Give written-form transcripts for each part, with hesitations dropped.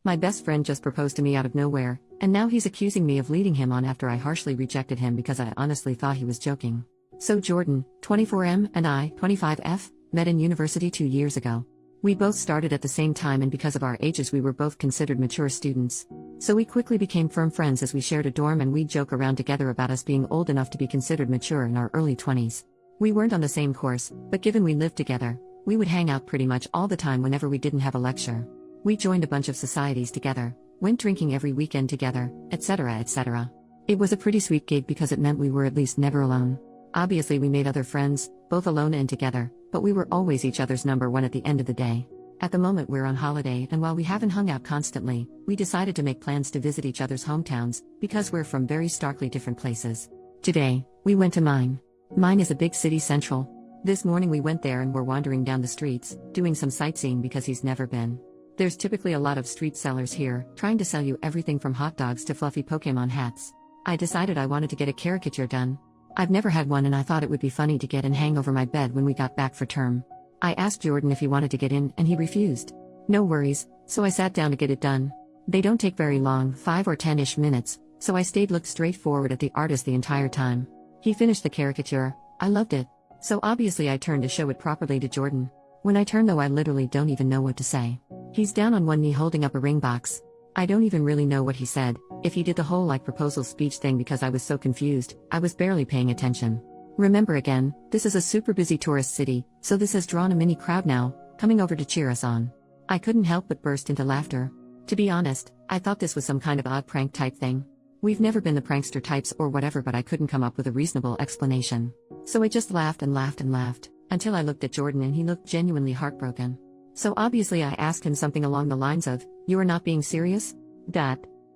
My best friend just proposed to me out of nowhere, and now he's accusing me of leading him on after I harshly rejected him because I honestly thought he was joking. So Jordan, 24M, and I, 25F, met in university 2 years ago. We both started at the same time, and because of our ages we were both considered mature students. So we quickly became firm friends as we shared a dorm, and we'd joke around together about us being old enough to be considered mature in our early 20s. We weren't on the same course, but given we lived together, we would hang out pretty much all the time whenever we didn't have a lecture. We joined a bunch of societies together, went drinking every weekend together, etc., etc. It was a pretty sweet gig because it meant we were at least never alone. Obviously we made other friends, both alone and together, but we were always each other's number one at the end of the day. At the moment we're on holiday, and while we haven't hung out constantly, we decided to make plans to visit each other's hometowns, because we're from very starkly different places. Today, we went to mine. Mine is a big city central. This morning we went there and were wandering down the streets, doing some sightseeing because he's never been. There's typically a lot of street sellers here, trying to sell you everything from hot dogs to fluffy Pokemon hats. I decided I wanted to get a caricature done. I've never had one, and I thought it would be funny to get and hang over my bed when we got back for term. I asked Jordan if he wanted to get in, and he refused. No worries, so I sat down to get it done. They don't take very long, 5 or 10-ish minutes, so I looked straight forward at the artist the entire time. He finished the caricature. I loved it. So obviously I turned to show it properly to Jordan. When I turn though, I literally don't even know what to say. He's down on one knee holding up a ring box. I don't even really know what he said, if he did the whole proposal speech thing, because I was so confused, I was barely paying attention. Remember again, this is a super busy tourist city, so this has drawn a mini crowd now, coming over to cheer us on. I couldn't help but burst into laughter. To be honest, I thought this was some kind of odd prank type thing. We've never been the prankster types or whatever, but I couldn't come up with a reasonable explanation. So I just laughed and laughed and laughed, until I looked at Jordan and he looked genuinely heartbroken. So obviously I asked him something along the lines of, "You are not being serious?"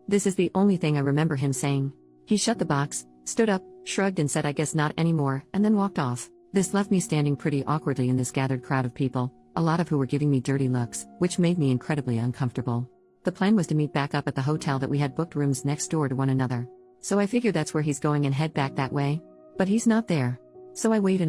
This is the only thing I remember him saying. He shut the box, stood up, shrugged and said, "I guess not anymore," and then walked off. This left me standing pretty awkwardly in this gathered crowd of people, a lot of who were giving me dirty looks, which made me incredibly uncomfortable. The plan was to meet back up at the hotel that we had booked rooms next door to one another. So I figure that's where he's going and head back that way. But he's not there. So I wait,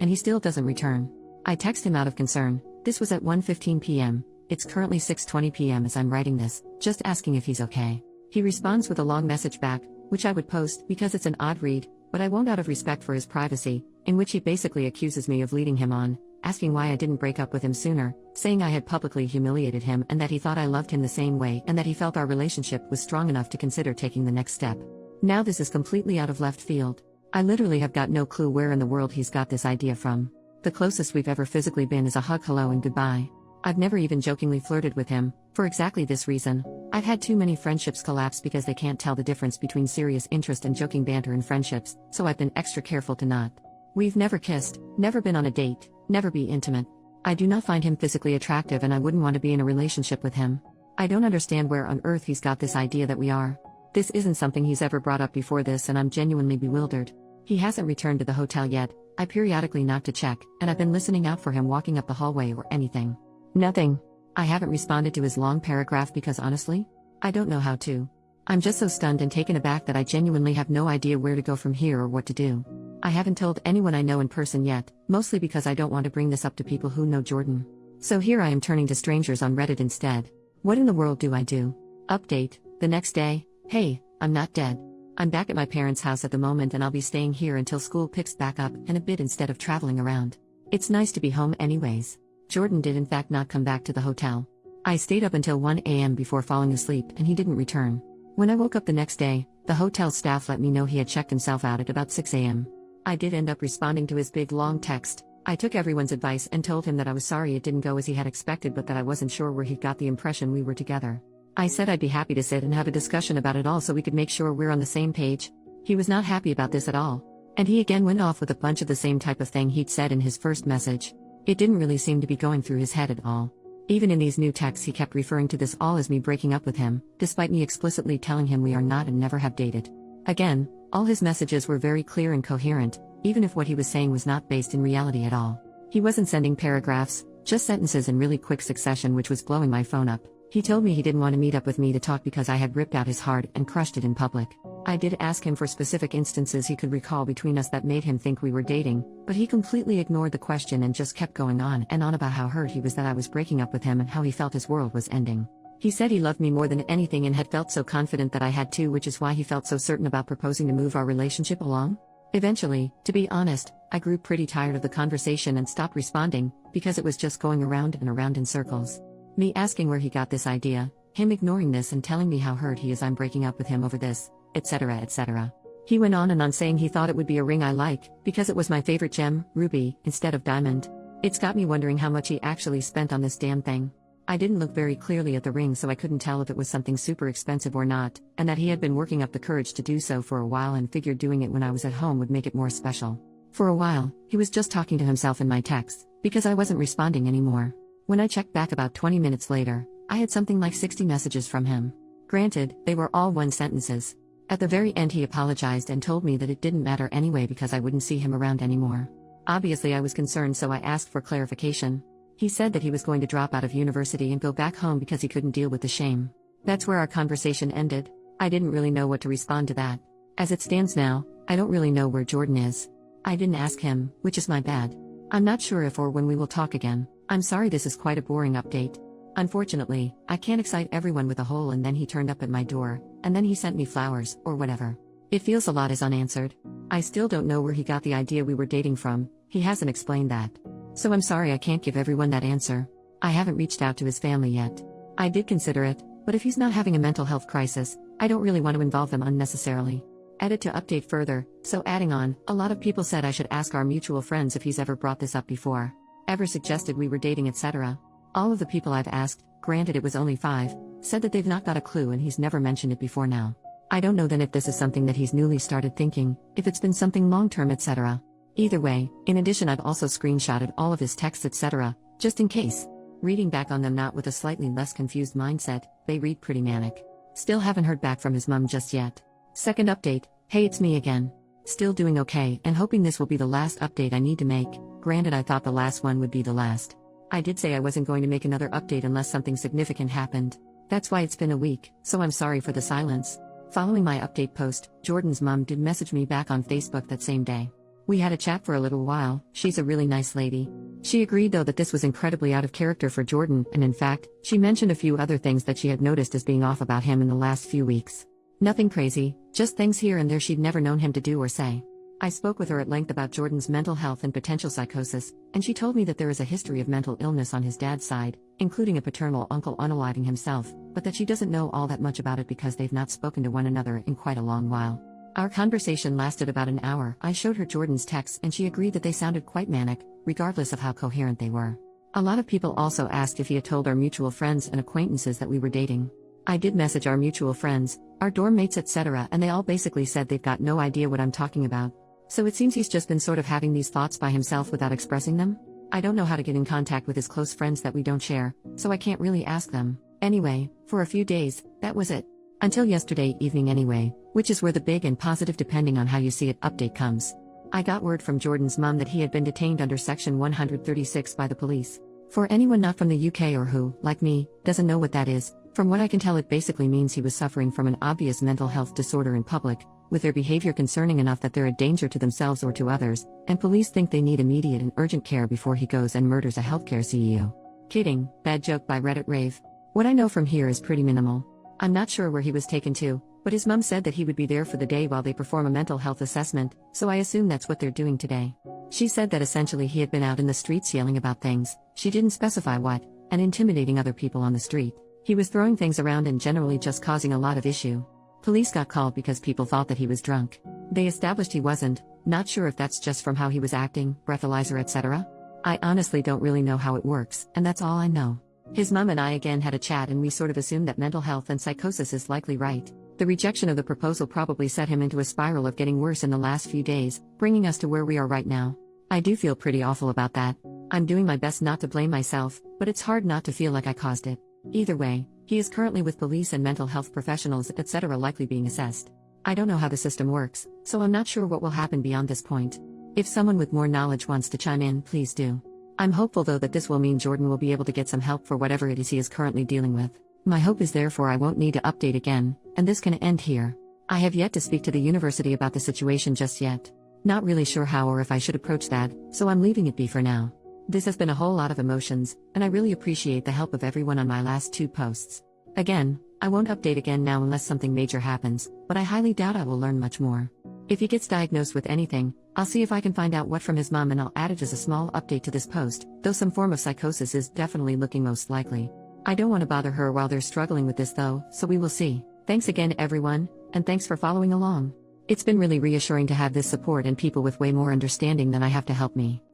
and he still doesn't return. I text him out of concern. This was at 1:15 p.m. It's currently 6:20 p.m. as I'm writing this, just asking if he's okay. He responds with a long message back, which I would post because it's an odd read, but I won't out of respect for his privacy, in which he basically accuses me of leading him on, asking why I didn't break up with him sooner, saying I had publicly humiliated him and that he thought I loved him the same way and that he felt our relationship was strong enough to consider taking the next step. Now this is completely out of left field. I literally have got no clue where in the world he's got this idea from. The closest we've ever physically been is a hug, hello and goodbye. I've never even jokingly flirted with him, for exactly this reason. I've had too many friendships collapse because they can't tell the difference between serious interest and joking banter in friendships, so I've been extra careful to not. We've never kissed, never been on a date, never be intimate. I do not find him physically attractive and I wouldn't want to be in a relationship with him. I don't understand where on earth he's got this idea that we are. This isn't something he's ever brought up before this, and I'm genuinely bewildered. He hasn't returned to the hotel yet. I periodically knock to check, and I've been listening out for him walking up the hallway or anything. Nothing. I haven't responded to his long paragraph because honestly, I don't know how to. I'm just so stunned and taken aback that I genuinely have no idea where to go from here or what to do. I haven't told anyone I know in person yet, mostly because I don't want to bring this up to people who know Jordan. So here I am turning to strangers on Reddit instead. What in the world do I do? Update, the next day. Hey, I'm not dead. I'm back at my parents' house at the moment and I'll be staying here until school picks back up and a bit instead of traveling around. It's nice to be home anyways. Jordan did in fact not come back to the hotel. I stayed up until 1 a.m. before falling asleep and he didn't return. When I woke up the next day, the hotel staff let me know he had checked himself out at about 6 a.m. I did end up responding to his big long text. I took everyone's advice and told him that I was sorry it didn't go as he had expected, but that I wasn't sure where he got the impression we were together. I said I'd be happy to sit and have a discussion about it all so we could make sure we're on the same page. He was not happy about this at all. And he again went off with a bunch of the same type of thing he'd said in his first message. It didn't really seem to be going through his head at all. Even in these new texts he kept referring to this all as me breaking up with him, despite me explicitly telling him we are not and never have dated. Again, all his messages were very clear and coherent, even if what he was saying was not based in reality at all. He wasn't sending paragraphs, just sentences in really quick succession, which was blowing my phone up. He told me he didn't want to meet up with me to talk because I had ripped out his heart and crushed it in public. I did ask him for specific instances he could recall between us that made him think we were dating, but he completely ignored the question and just kept going on and on about how hurt he was that I was breaking up with him and how he felt his world was ending. He said he loved me more than anything and had felt so confident that I had too, which is why he felt so certain about proposing to move our relationship along. Eventually, to be honest, I grew pretty tired of the conversation and stopped responding, because it was just going around and around in circles. Me asking where he got this idea, him ignoring this and telling me how hurt he is I'm breaking up with him over this, etc. etc. He went on and on saying he thought it would be a ring I like, because it was my favorite gem, ruby, instead of diamond. It's got me wondering how much he actually spent on this damn thing. I didn't look very clearly at the ring, so I couldn't tell if it was something super expensive or not, and that he had been working up the courage to do so for a while and figured doing it when I was at home would make it more special. For a while, he was just talking to himself in my texts, because I wasn't responding anymore. When I checked back about 20 minutes later, I had something like 60 messages from him. Granted, they were all one sentences. At the very end he apologized and told me that it didn't matter anyway because I wouldn't see him around anymore. Obviously I was concerned, so I asked for clarification. He said that he was going to drop out of university and go back home because he couldn't deal with the shame. That's where our conversation ended. I didn't really know what to respond to that. As it stands now, I don't really know where Jordan is. I didn't ask him, which is my bad. I'm not sure if or when we will talk again. I'm sorry, this is quite a boring update. Unfortunately, I can't excite everyone with a whole and then he turned up at my door, and then he sent me flowers, or whatever. It feels a lot is unanswered. I still don't know where he got the idea we were dating from. He hasn't explained that. So I'm sorry I can't give everyone that answer. I haven't reached out to his family yet. I did consider it, but if he's not having a mental health crisis, I don't really want to involve them unnecessarily. Edit to update further, so adding on, a lot of people said I should ask our mutual friends if he's ever brought this up before. Ever suggested we were dating, etc. All of the people I've asked, granted it was only 5, said that they've not got a clue and he's never mentioned it before now. I don't know then if this is something that he's newly started thinking, if it's been something long-term, etc. Either way, in addition I've also screenshotted all of his texts, etc., just in case. Reading back on them not with a slightly less confused mindset, they read pretty manic. Still haven't heard back from his mum just yet. Second update, hey, it's me again. Still doing okay and hoping this will be the last update I need to make. Granted, I thought the last one would be the last. I did say I wasn't going to make another update unless something significant happened. That's why it's been a week, so I'm sorry for the silence. Following my update post, Jordan's mum did message me back on Facebook that same day. We had a chat for a little while. She's a really nice lady. She agreed though that this was incredibly out of character for Jordan, and in fact, she mentioned a few other things that she had noticed as being off about him in the last few weeks. Nothing crazy, just things here and there she'd never known him to do or say. I spoke with her at length about Jordan's mental health and potential psychosis, and she told me that there is a history of mental illness on his dad's side, including a paternal uncle unaliving himself, but that she doesn't know all that much about it because they've not spoken to one another in quite a long while. Our conversation lasted about an hour. I showed her Jordan's texts and she agreed that they sounded quite manic, regardless of how coherent they were. A lot of people also asked if he had told our mutual friends and acquaintances that we were dating. I did message our mutual friends, our dorm mates, etc., and they all basically said they've got no idea what I'm talking about. So it seems he's just been sort of having these thoughts by himself without expressing them. I don't know how to get in contact with his close friends that we don't share, so I can't really ask them. Anyway, for a few days, that was it. Until yesterday evening anyway, which is where the big and positive depending on how you see it update comes. I got word from Jordan's mum that he had been detained under Section 136 by the police. For anyone not from the UK or who, like me, doesn't know what that is, from what I can tell it basically means he was suffering from an obvious mental health disorder in public, with their behavior concerning enough that they're a danger to themselves or to others, and police think they need immediate and urgent care before he goes and murders a healthcare CEO. Kidding, bad joke by Reddit Rave. What I know from here is pretty minimal. I'm not sure where he was taken to, but his mum said that he would be there for the day while they perform a mental health assessment, so I assume that's what they're doing today. She said that essentially he had been out in the streets yelling about things, she didn't specify what, and intimidating other people on the street. He was throwing things around and generally just causing a lot of issue. Police got called because people thought that he was drunk. They established he wasn't, not sure if that's just from how he was acting, breathalyzer, etc. I honestly don't really know how it works, and that's all I know. His mum and I again had a chat and we sort of assumed that mental health and psychosis is likely right. The rejection of the proposal probably set him into a spiral of getting worse in the last few days, bringing us to where we are right now. I do feel pretty awful about that. I'm doing my best not to blame myself, but it's hard not to feel like I caused it. Either way, he is currently with police and mental health professionals, etc., likely being assessed. I don't know how the system works, so I'm not sure what will happen beyond this point. If someone with more knowledge wants to chime in, please do. I'm hopeful though that this will mean Jordan will be able to get some help for whatever it is he is currently dealing with. My hope is therefore I won't need to update again, and this can end here. I have yet to speak to the university about the situation just yet. Not really sure how or if I should approach that, so I'm leaving it be for now. This has been a whole lot of emotions, and I really appreciate the help of everyone on my last 2 posts. Again, I won't update again now unless something major happens, but I highly doubt I will learn much more. If he gets diagnosed with anything, I'll see if I can find out what from his mom and I'll add it as a small update to this post, though some form of psychosis is definitely looking most likely. I don't want to bother her while they're struggling with this though, so we will see. Thanks again everyone, and thanks for following along. It's been really reassuring to have this support and people with way more understanding than I have to help me.